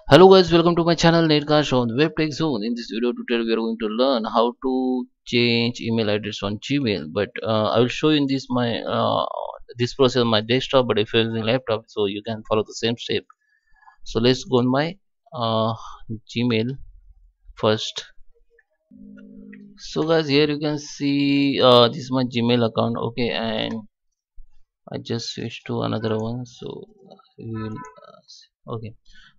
Hello guys, welcome to my channel NetCast on WebTech Zone. In this video tutorial, we are going to learn how to change email address on Gmail. But I will show you in this process on my desktop. But if you're using laptop, so you can follow the same step. So let's go on my Gmail first. So guys, here you can see this is my Gmail account. Okay, and I just switched to another one. So we will okay.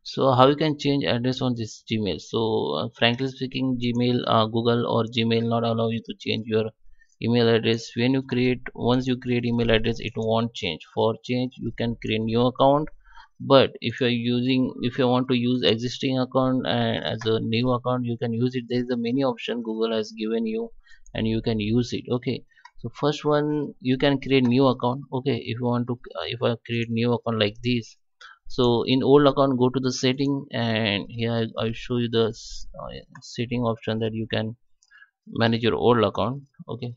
So how you can change address on this Gmail? So frankly speaking, Gmail, Google or Gmail not allow you to change your email address. Once you create email address, it won't change. For change, you can create new account. But if you want to use existing account and as a new account, you can use it. There is a many option Google has given you, and you can use it. Okay. So first one, you can create new account. Okay, if you want to if I create new account like this, so in old account, go to the setting, and here I'll show you the setting option that you can manage your old account. Okay,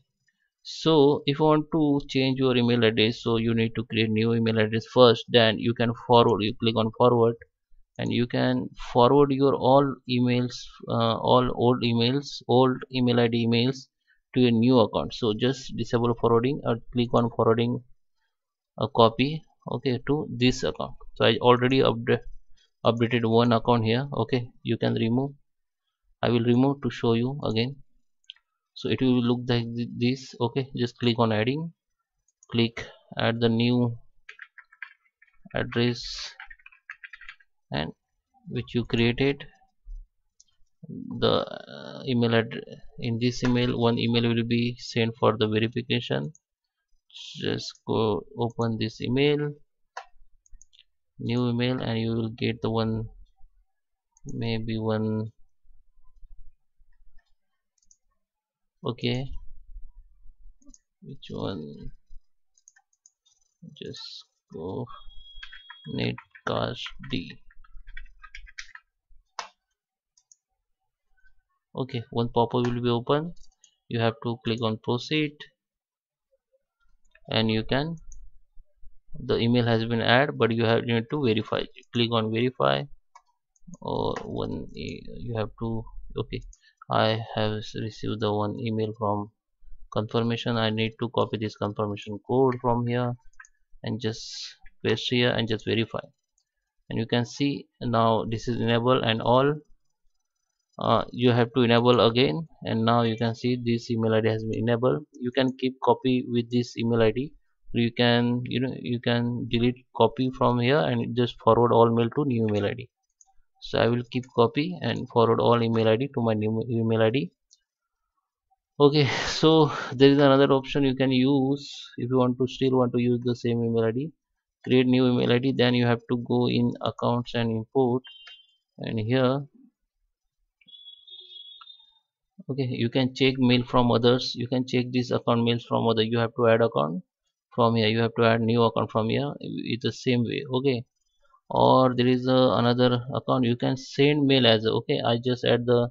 so if you want to change your email address, so you need to create new email address first, then you can forward. You click on forward, and you can forward your all emails, all old email ID emails to your new account. So just disable forwarding or click on forwarding a copy, okay, to this account. So I already updated one account here. Okay, you can remove. I will remove to show you again. So it will look like this. Okay, just click on adding, click add the new address and which you created. The email address in this email, one email will be sent for the verification. Just go open this email, new email, and you will get the one, maybe one. Okay, which one? Just go NetCast D. Okay, one pop-up will be open. You have to click on proceed, and you can, the email has been added, but you need to verify. Click on verify, or you have to. Okay, I have received the one email from confirmation. I need to copy this confirmation code from here and just paste here and just verify. And you can see now this is enabled, and all you have to enable again, and now you can see this email ID has been enabled. You can keep copy with this email ID. You can, you can delete copy from here and just forward all mail to new email ID. So I will keep copy and forward all email ID to my new email ID. Okay, so there is another option you can use if you want to use the same email ID. Create new email ID, then you have to go in accounts and import, and here, okay, you can check mail from others. You can check this account mails from other. You have to add account from here. You have to add new account from here. It's the same way. Okay, or there is another account you can send mail as a, okay, I just add the,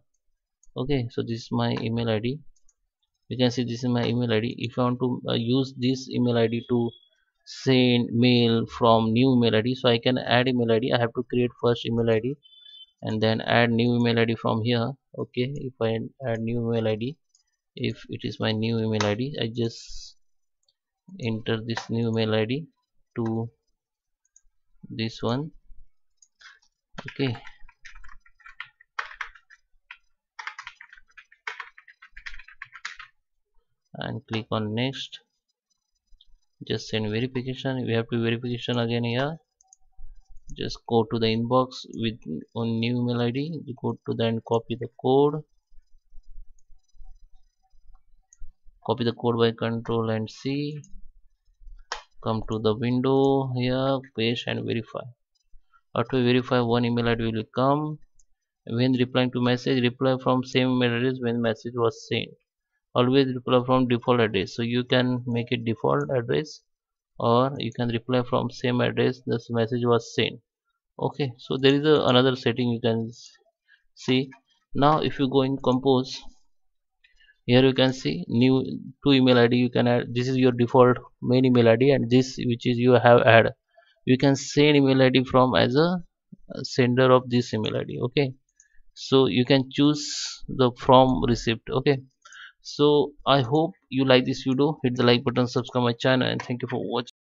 okay, so this is my email ID. You can see this is my email ID. If I want to use this email ID to send mail from new email ID, so I can add email ID. I have to create first email ID and then add new email ID from here. Okay, if I add new email ID, if it is my new email ID, I just enter this new email ID to this one. Okay, and click on next. Just send verification. We have to verification again here. Just go to the inbox with on new email ID. You go to then copy the code. Copy the code by Control and C. Come to the window here, paste and verify. After verify, one email ID will come. When replying to message, reply from same email address when message was sent. Always reply from default address. So you can make it default address, or you can reply from same address this message was sent. Okay, so there is another setting you can see. Now if you go in compose, here you can see new two email ID you can add. This is your default main email ID, and this which is you have add. You can send email ID from as a sender of this email id. Okay, so you can choose the from receipt. Okay, so I hope you like this video. Hit the like button, subscribe my channel, and thank you for watching.